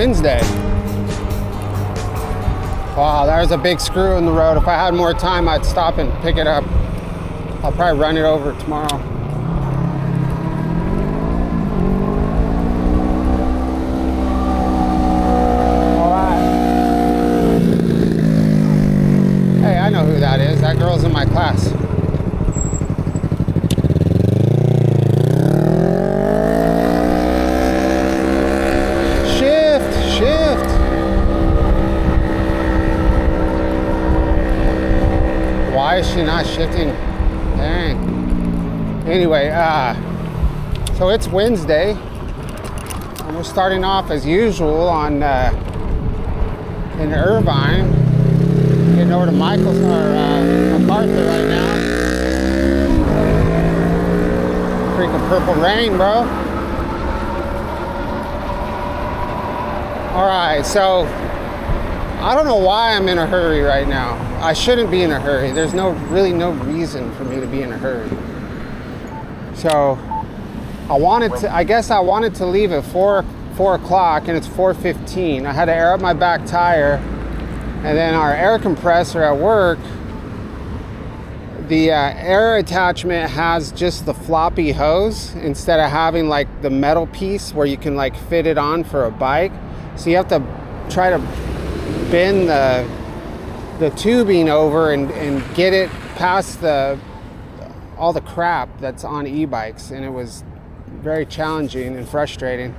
Wednesday. Wow, there's a big screw in the road. If I had more time, I'd stop and pick it up. I'll probably run it over tomorrow. All right. Hey, I know who that is. That girl's in my class. Shift. Why is she not shifting? Dang. Anyway, so it's Wednesday, and we're starting off as usual on in Irvine, getting over to Michael's or MacArthur right now. Freaking purple rain, bro. All right, so I don't know why I'm in a hurry right now. I shouldn't be in a hurry. There's really no reason for me to be in a hurry. So I guess I wanted to leave at 4 o'clock, and it's 4:15. I had to air up my back tire, and then our air compressor at work, the air attachment has just the floppy hose instead of having like the metal piece where you can like fit it on for a bike. So you have to try to bend the tubing over and get it past all the crap that's on e-bikes, and it was very challenging and frustrating.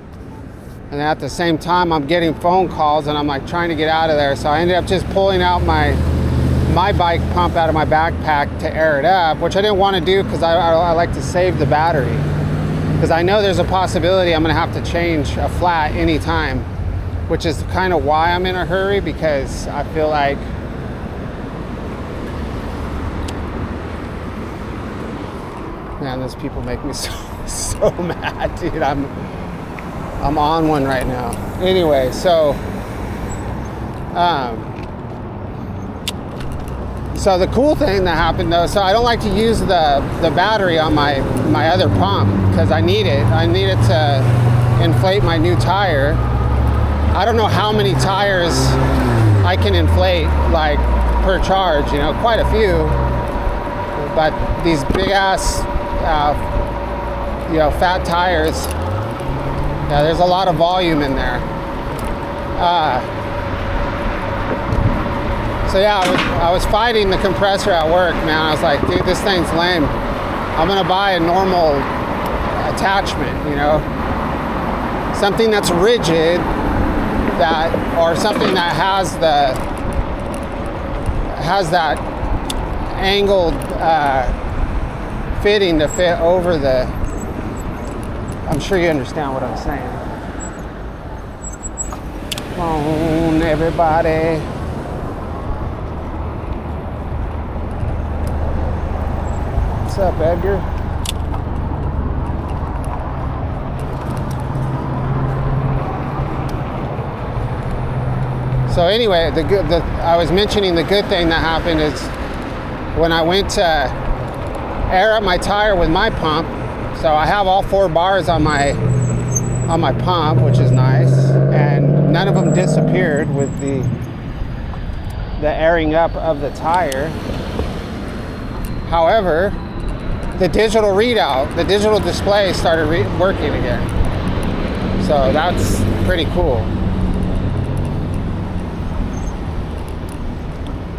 And at the same time, I'm getting phone calls, and I'm like trying to get out of there. So I ended up just pulling out my bike pump out of my backpack to air it up, which I didn't want to do because I like to save the battery, because I know there's a possibility I'm going to have to change a flat anytime, which is kind of why I'm in a hurry, because I feel like man, those people make me so mad, dude. I'm on one right now. Anyway, so so the cool thing that happened though, so I don't like to use the battery on my other pump because I need it. I need it to inflate my new tire. I don't know how many tires I can inflate like per charge, you know, quite a few. But these big ass, fat tires, yeah, there's a lot of volume in there. So yeah, I was fighting the compressor at work, man. I was like, dude, this thing's lame. I'm gonna buy a normal attachment, you know, something that's rigid, or something that has that angled fitting to fit over the. I'm sure you understand what I'm saying. Come on, everybody. What's up, Edgar? So anyway, I was mentioning the good thing that happened is when I went to air up my tire with my pump. So I have all 4 bars on my pump, which is nice, and none of them disappeared with the airing up of the tire. However, the digital readout, the digital display started working again. So that's pretty cool.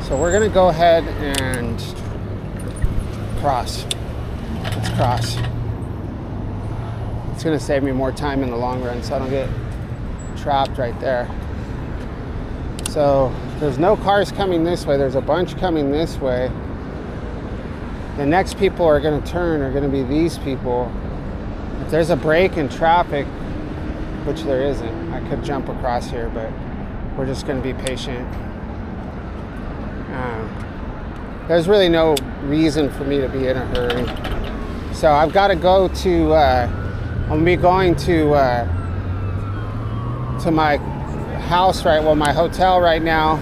So we're gonna go ahead and cross. Let's cross. It's gonna save me more time in the long run so I don't get trapped right there. So there's no cars coming this way. There's a bunch coming this way. The next people are gonna turn are gonna be these people. If there's a break in traffic, which there isn't, I could jump across here, but we're just gonna be patient. There's really no reason for me to be in a hurry. So I've got to go to, I'm gonna be going to my house my hotel right now,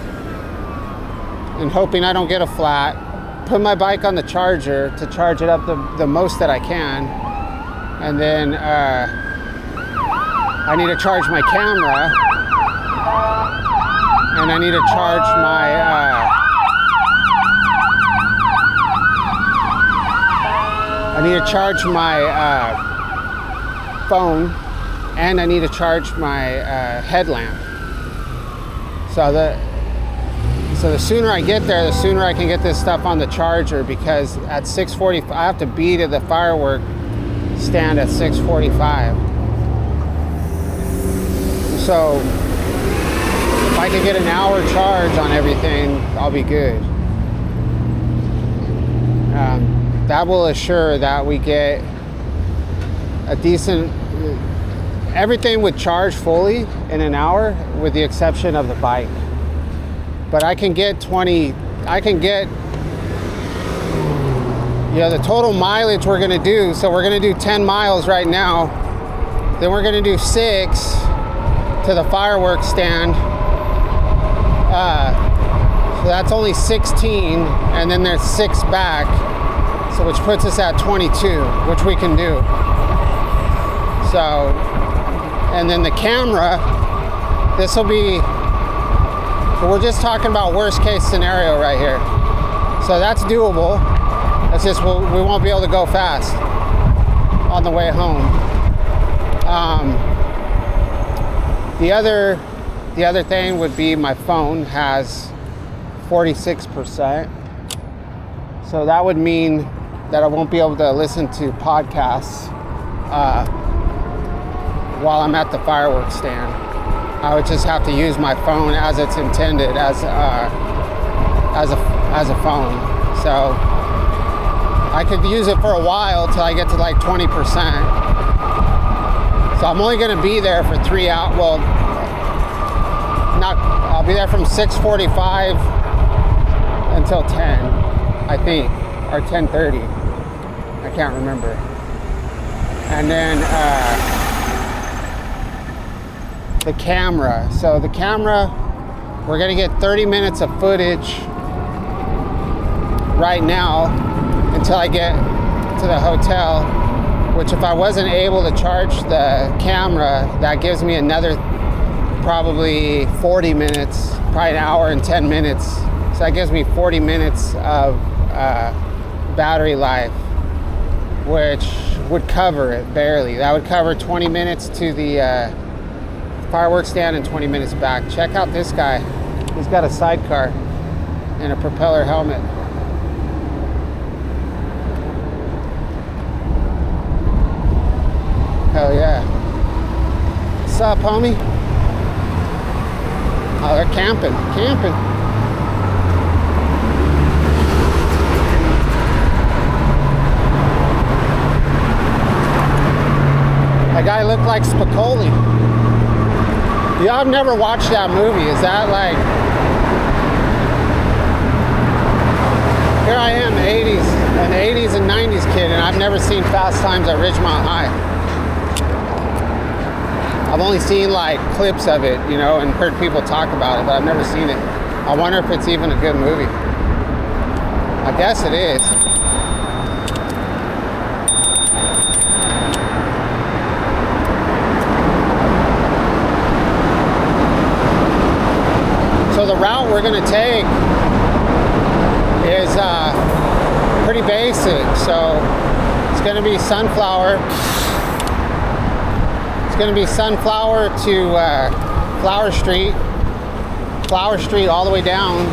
and hoping I don't get a flat. Put my bike on the charger to charge it up the most that I can. And then I need to charge my camera. and I need to charge my phone, and I need to charge my headlamp. So the sooner I get there, the sooner I can get this stuff on the charger, because at 6:45 I have to be to the firework stand at 6:45. So if I can get an hour charge on everything, I'll be good. That will assure that we get a decent, everything would charge fully in an hour with the exception of the bike. But I can get the total mileage we're gonna do. So we're gonna do 10 miles right now. Then we're gonna do 6 to the fireworks stand. So that's only 16, and then there's 6 back. So which puts us at 22, which we can do. So, and then the camera, this will be, we're just talking about worst case scenario right here. So that's doable. That's just, we won't be able to go fast on the way home. The other thing would be my phone has 46%. So that would mean that I won't be able to listen to podcasts while I'm at the fireworks stand. I would just have to use my phone as it's intended, as a phone. So I could use it for a while till I get to like 20%. So I'm only going to be there for 3 hours. Well, I'll be there from 6:45 until 10, I think, or 10:30. I can't remember. And then the camera. So the camera, we're gonna get 30 minutes of footage right now until I get to the hotel, which if I wasn't able to charge the camera, that gives me another probably 40 minutes, probably an hour and 10 minutes. So that gives me 40 minutes of battery life, which would cover it barely. That would cover 20 minutes to the fireworks stand and 20 minutes back. Check out this guy. He's got a sidecar and a propeller helmet. Hell yeah. What's up, homie? Oh, they're camping. That guy looked like Spicoli. Yeah, I've never watched that movie. Is that like... Here I am, an 80s and 90s kid, and I've never seen Fast Times at Ridgemont High. I've only seen like clips of it, you know, and heard people talk about it, but I've never seen it. I wonder if it's even a good movie. I guess it is. So the route we're gonna take is pretty basic. So it's gonna be Sunflower. It's gonna be Sunflower to Flower Street all the way down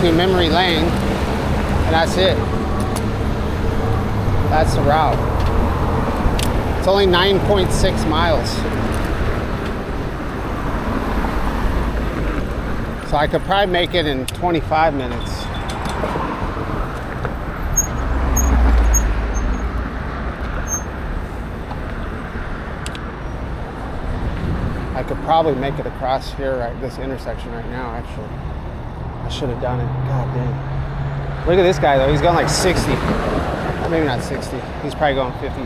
to Memory Lane, and that's it. That's the route. It's only 9.6 miles. So I could probably make it in 25 minutes. I could probably make it across here, right, this intersection right now, actually. I should have done it. God damn. Look at this guy, though. He's going like 60. Maybe not 60. He's probably going 50.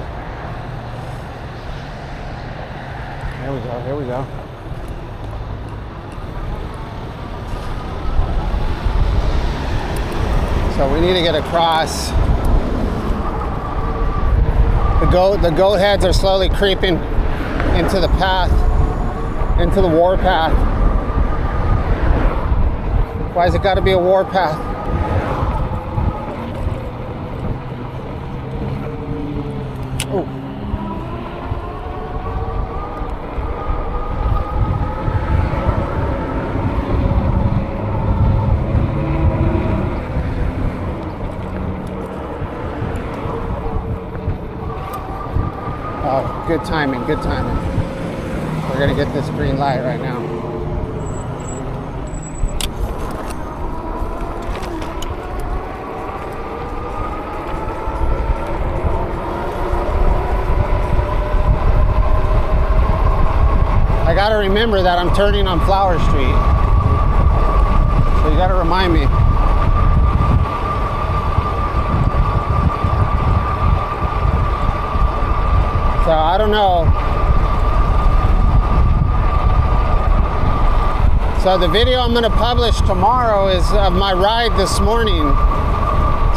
Here we go. So we need to get across. The goat heads are slowly creeping into the path, into the warpath. Why's it got to be a warpath? Oh. Oh, good timing, good timing. We're gonna get this green light right now. I gotta remember that I'm turning on Flower Street. So you gotta remind me. So I don't know. So the video I'm gonna publish tomorrow is of my ride this morning.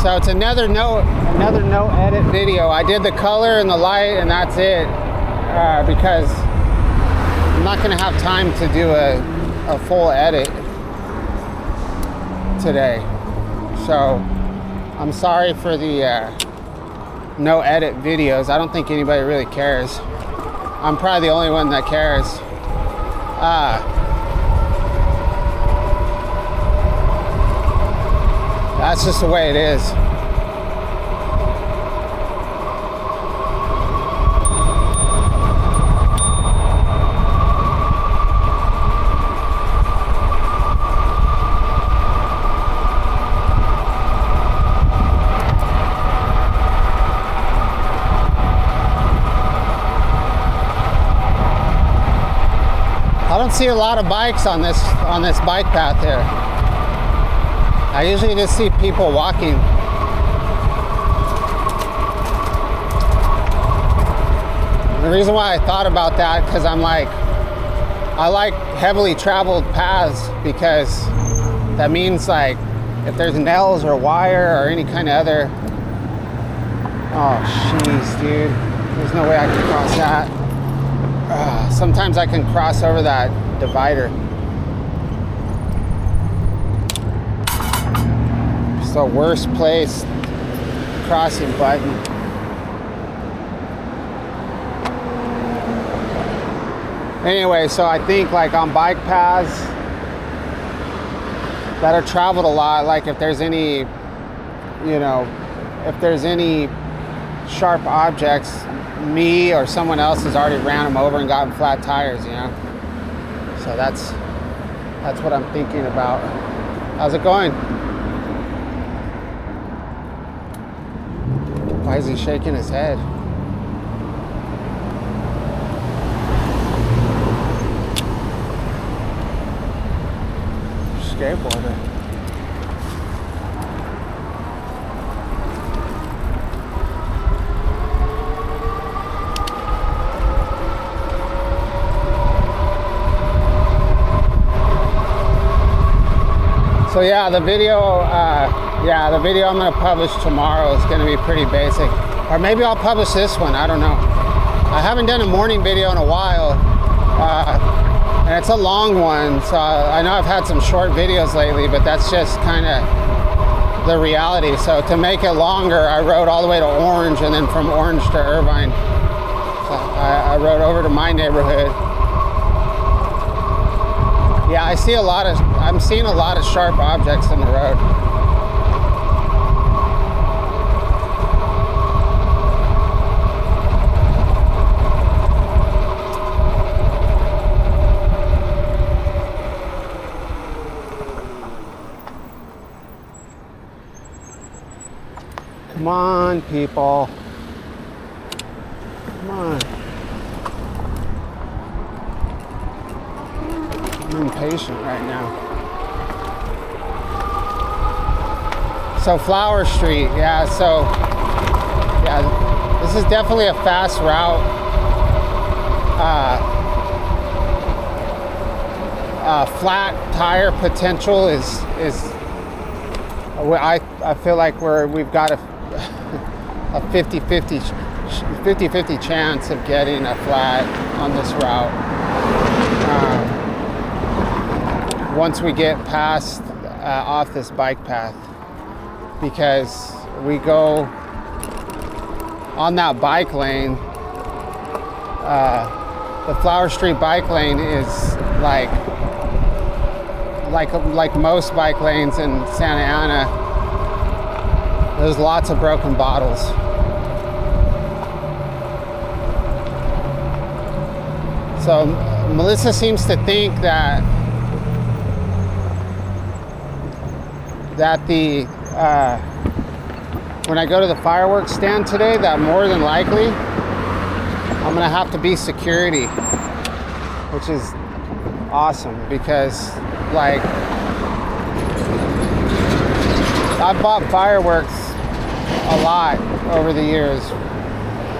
So it's another no edit video. I did the color and the light and that's it. Because I'm not gonna have time to do a full edit today. So I'm sorry for the no edit videos. I don't think anybody really cares. I'm probably the only one that cares. That's just the way it is. I don't see a lot of bikes on this bike path here. I usually just see people walking. The reason why I thought about that, because I'm like, I like heavily traveled paths because that means like if there's nails or wire or any kind of other, oh jeez, dude, there's no way I can cross that. Sometimes I can cross over that divider. It's the worst place crossing button. Anyway, so I think like on bike paths that are traveled a lot, like if there's any, you know, if there's any sharp objects, me or someone else has already ran them over and gotten flat tires, you know. So that's what I'm thinking about. How's it going? Why is he shaking his head? Skateboarder. So yeah, the video I'm gonna publish tomorrow is gonna be pretty basic. Or maybe I'll publish this one, I don't know. I haven't done a morning video in a while, and it's a long one, so I know I've had some short videos lately, but that's just kind of the reality. So to make it longer, I rode all the way to Orange, and then from Orange to Irvine. So I rode over to my neighborhood. Yeah, I'm seeing a lot of sharp objects in the road. Come on, people. Come on. I'm impatient right now. So Flower Street, yeah, this is definitely a fast route. Flat tire potential is I feel like we've got a 50-50 chance of getting a flat on this route. Once we get past off this bike path, because we go on that bike lane. The Flower Street bike lane is like most bike lanes in Santa Ana. There's lots of broken bottles. So Melissa seems to think that the when I go to the fireworks stand today, that more than likely I'm gonna have to be security, which is awesome, because like I've bought fireworks a lot over the years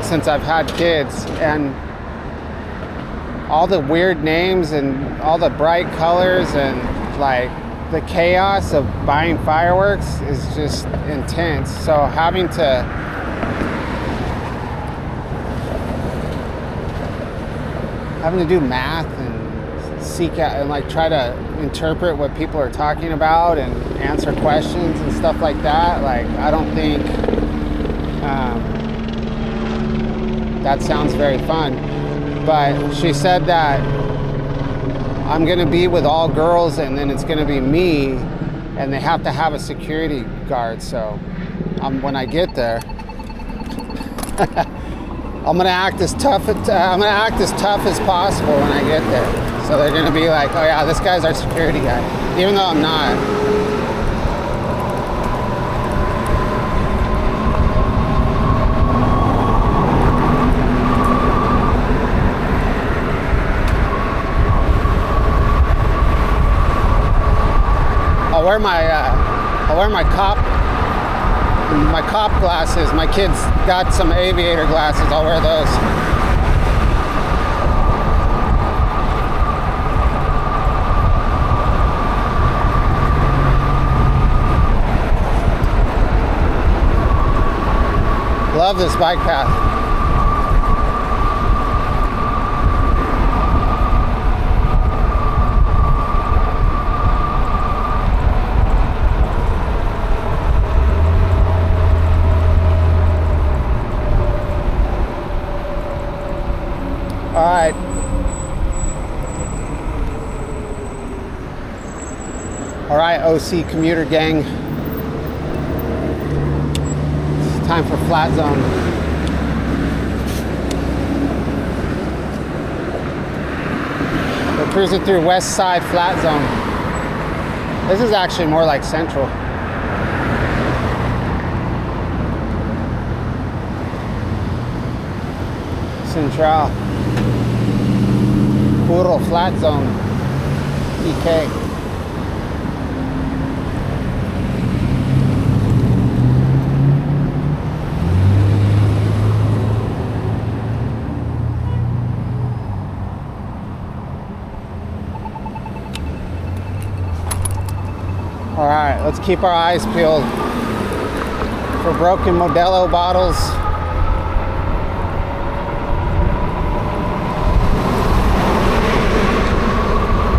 since I've had kids, and all the weird names and all the bright colors and like the chaos of buying fireworks is just intense. So having to do math and seek out and like try to interpret what people are talking about and answer questions and stuff like that, like I don't think that sounds very fun. But she said that I'm gonna be with all girls, and then it's gonna be me, and they have to have a security guard. So when I get there, I'm gonna act as tough as possible when I get there. So they're gonna be like, oh yeah, this guy's our security guy, even though I'm not. I'll wear my cop glasses. My kids got some aviator glasses. I'll wear those. Love this bike path. All right, OC commuter gang. It's time for flat zone. We're cruising through West Side flat zone. This is actually more like Central. Central. Puro flat zone. EK. All right, let's keep our eyes peeled for broken Modelo bottles.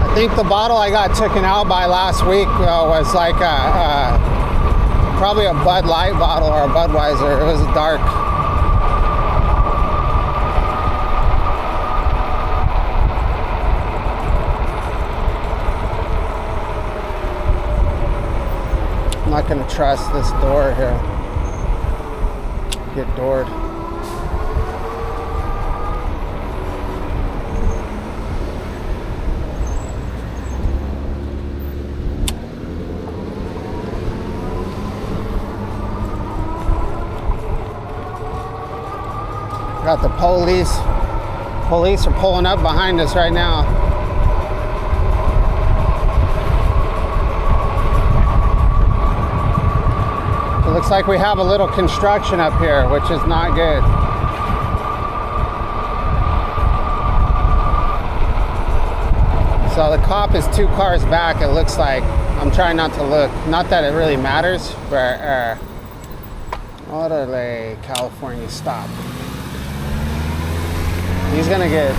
I think the bottle I got taken out by last week was like probably a Bud Light bottle or a Budweiser. It was dark. I'm not gonna trust this door here. Get doored. Got the police. Police are pulling up behind us right now. It looks like we have a little construction up here, which is not good. So the cop is 2 cars back, it looks like. I'm trying not to look. Not that it really matters, but Orale, California, stop. He's gonna get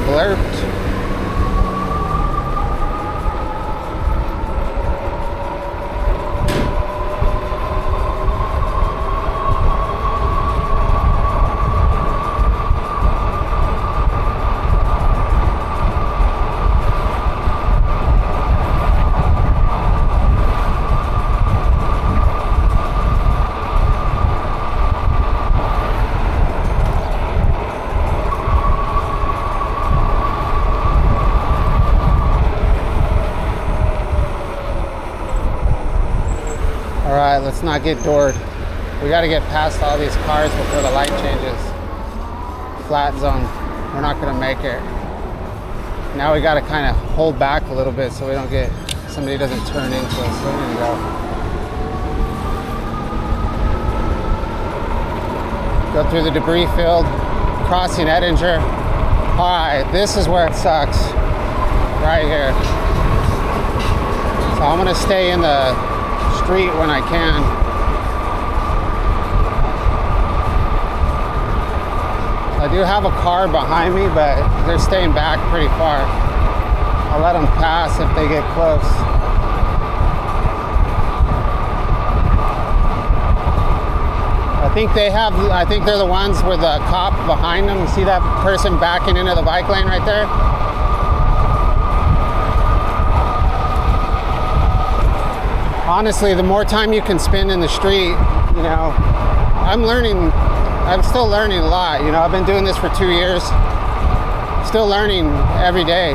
blurped. All right, let's not get doored. We got to get past all these cars before the light changes. Flat zone. We're not going to make it. Now we got to kind of hold back a little bit so we don't get, somebody doesn't turn into us. We're going to go through the debris field, crossing Ettinger. All right, this is where it sucks. Right here. So I'm going to stay in the street when I can. I do have a car behind me, but they're staying back pretty far. I'll let them pass if they get close. I think they're the ones with the cop behind them. You see that person backing into the bike lane right there? Honestly, the more time you can spend in the street, you know, I'm still learning a lot. You know, I've been doing this for 2 years. Still learning every day.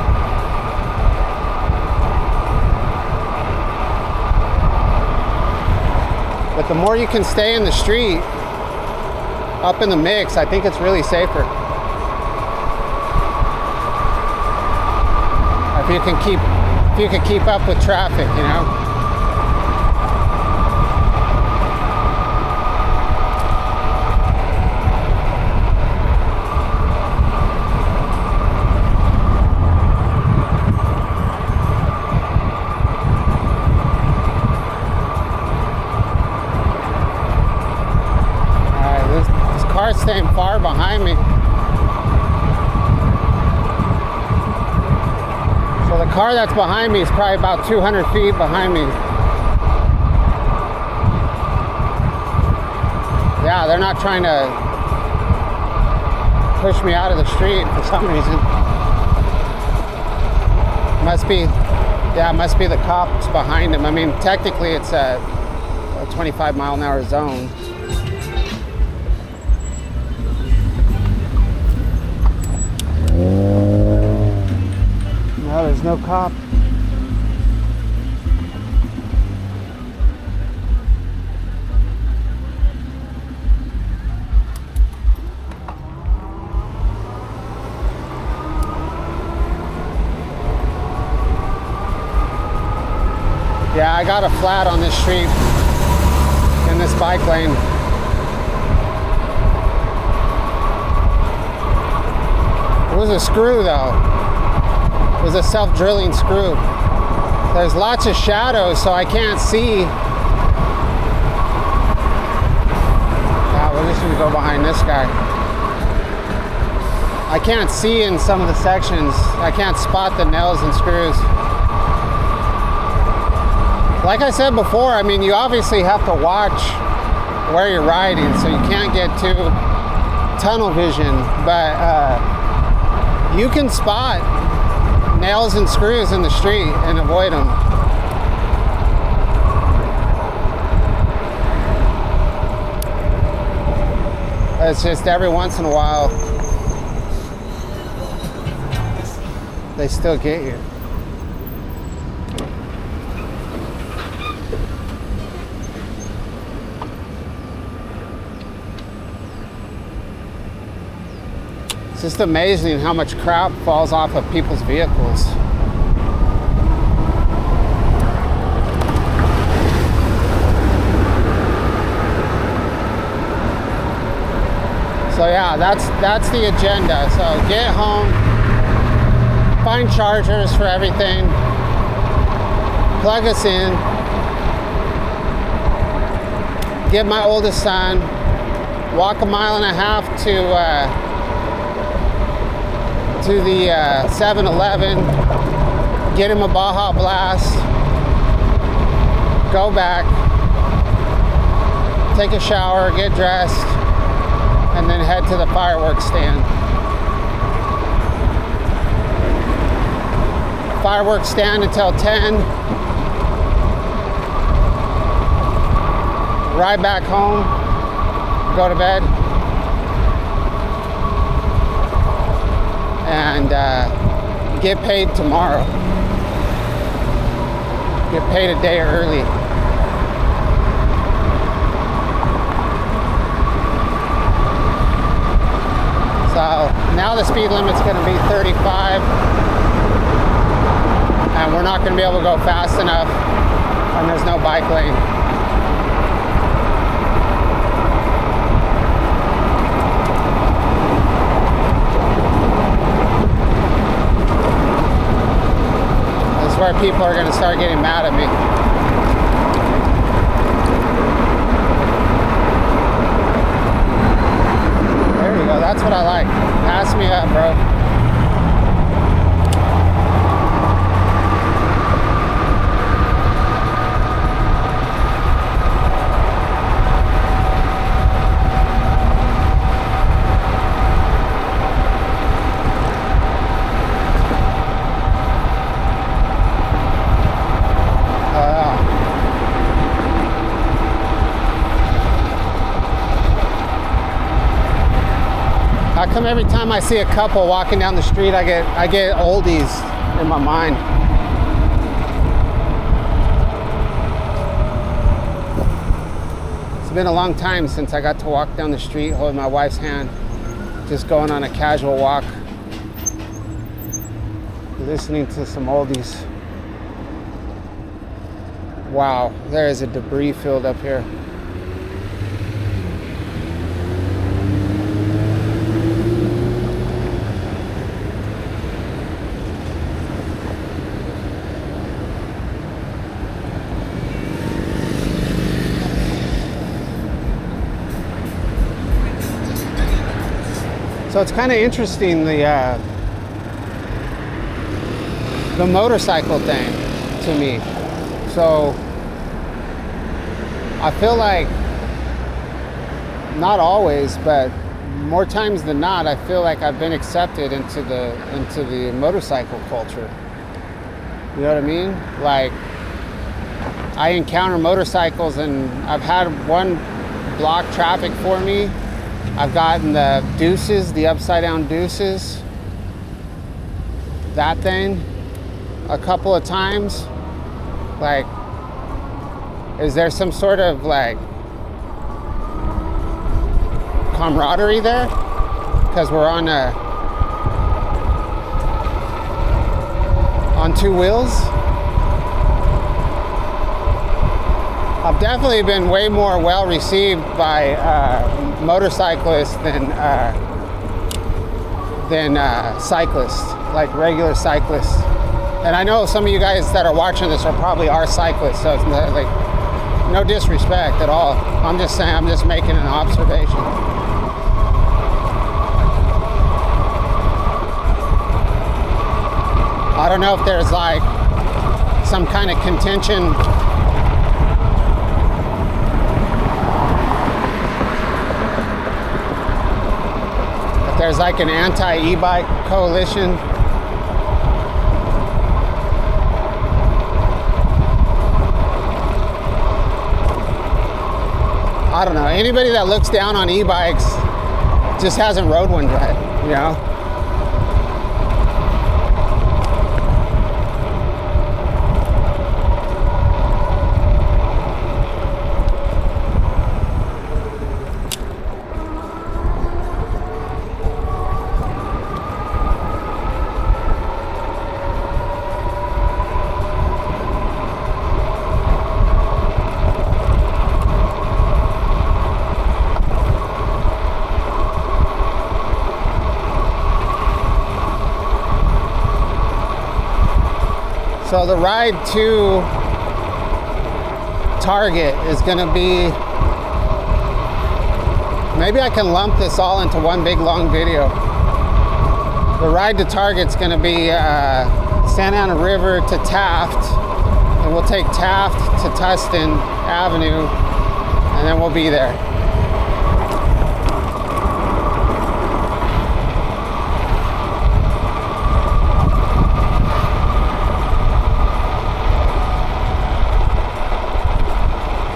But the more you can stay in the street, up in the mix, I think it's really safer. If you can keep up with traffic, you know. Staying far behind me. So the car that's behind me is probably about 200 feet behind me. Yeah, they're not trying to push me out of the street for some reason. Must be the cops behind him. I mean, technically it's a 25 mile an hour zone. No, there's no cop. Yeah, I got a flat on this street in this bike lane. It was a screw though. It was a self-drilling screw. There's lots of shadows, so I can't see. Yeah, we're just gonna go behind this guy. I can't see in some of the sections. I can't spot the nails and screws. Like I said before, I mean, you obviously have to watch where you're riding, so you can't get too tunnel vision, but you can spot nails and screws in the street and avoid them. It's just every once in a while they still get you. It's just amazing how much crap falls off of people's vehicles. So yeah, that's the agenda. So get home, find chargers for everything, plug us in, get my oldest son, walk 1.5 miles to the 7-Eleven, get him a Baja Blast, go back, take a shower, get dressed, and then head to the fireworks stand. Fireworks stand until 10. Ride back home, go to bed, and get paid tomorrow. Get paid a day early. So now the speed limit's going to be 35, and we're not going to be able to go fast enough when there's no bike lane. This is where people are going to start getting mad at me. That's what I like. Pass me up, bro. How come every time I see a couple walking down the street, I get oldies in my mind? It's been a long time since I got to walk down the street holding my wife's hand, just going on a casual walk, listening to some oldies. Wow, there is a debris field up here. So it's kind of interesting, the motorcycle thing to me. So I feel like, not always, but more times than not, I feel like I've been accepted into the motorcycle culture. You know what I mean? Like, I encounter motorcycles and I've had one block traffic for me. I've gotten the deuces, the upside down deuces, that thing, a couple of times. Like, is there some sort of like camaraderie there? Because we're on two wheels. I've definitely been way more well received by motorcyclists than cyclists, like regular cyclists. And I know some of you guys that are watching this are probably cyclists, so it's not, like, no disrespect at all. I'm just saying, I'm just making an observation. I don't know if there's like some kind of contention there's like an anti-e-bike coalition. I don't know. Anybody that looks down on e-bikes just hasn't rode one right, you know? So the ride to Target is gonna be, maybe I can lump this all into one big long video. The ride to Target's gonna be Santa Ana River to Taft, and we'll take Taft to Tustin Avenue, and then we'll be there.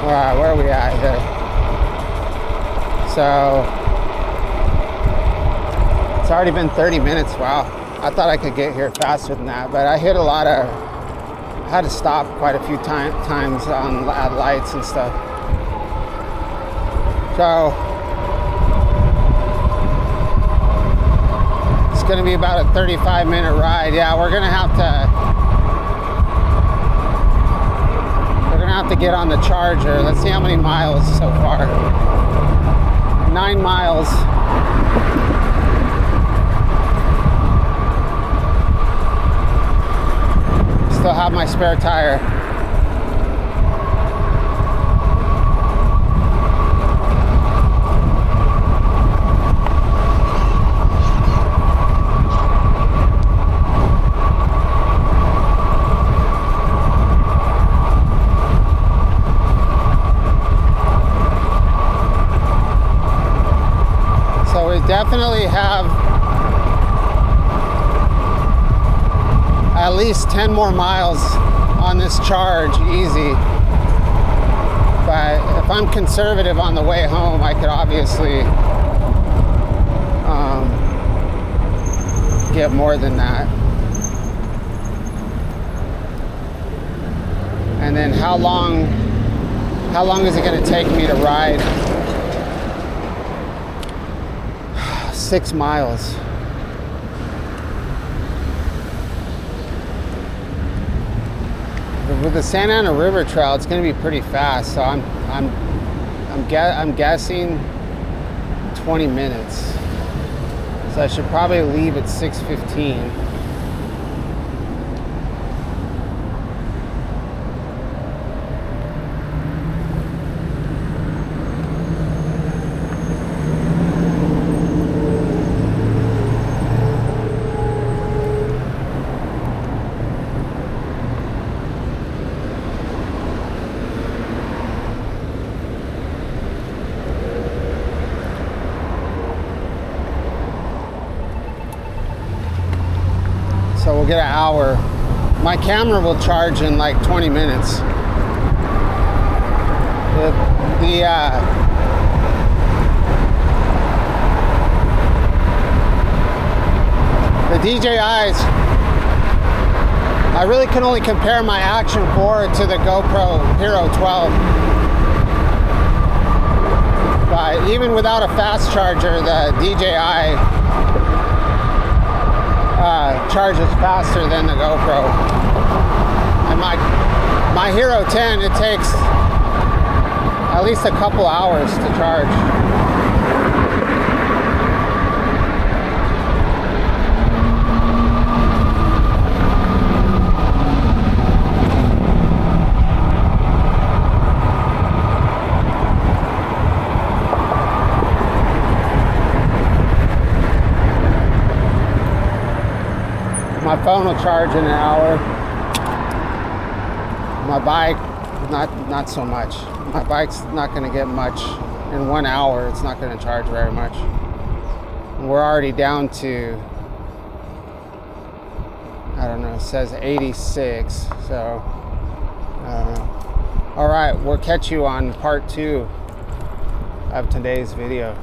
Where are we at here? So it's already been 30 minutes. Wow, I thought I could get here faster than that, but I hit had to stop quite a few times at lights and stuff. So gonna be about a 35-minute ride. Yeah, we're gonna have to get on the charger. Let's see how many miles so far. 9 miles. Still have my spare tire. Definitely have at least 10 more miles on this charge, easy. But if I'm conservative on the way home, I could obviously get more than that. And then how long is it going to take me to ride? 6 miles. With the Santa Ana River Trail, it's going to be pretty fast. So I'm guessing 20 minutes. So I should probably leave at 6:15. So we'll get an hour. My camera will charge in like 20 minutes. The DJIs, I really can only compare my Action 4 to the GoPro Hero 12. But even without a fast charger, the DJI charges faster than the GoPro. And my Hero 10, it takes at least a couple hours to charge. My phone will charge in an hour. My bike, not so much. My bike's not going to get much. In 1 hour, it's not going to charge very much. And we're already down to, I don't know, it says 86. So, all right, we'll catch you on part 2 of today's video.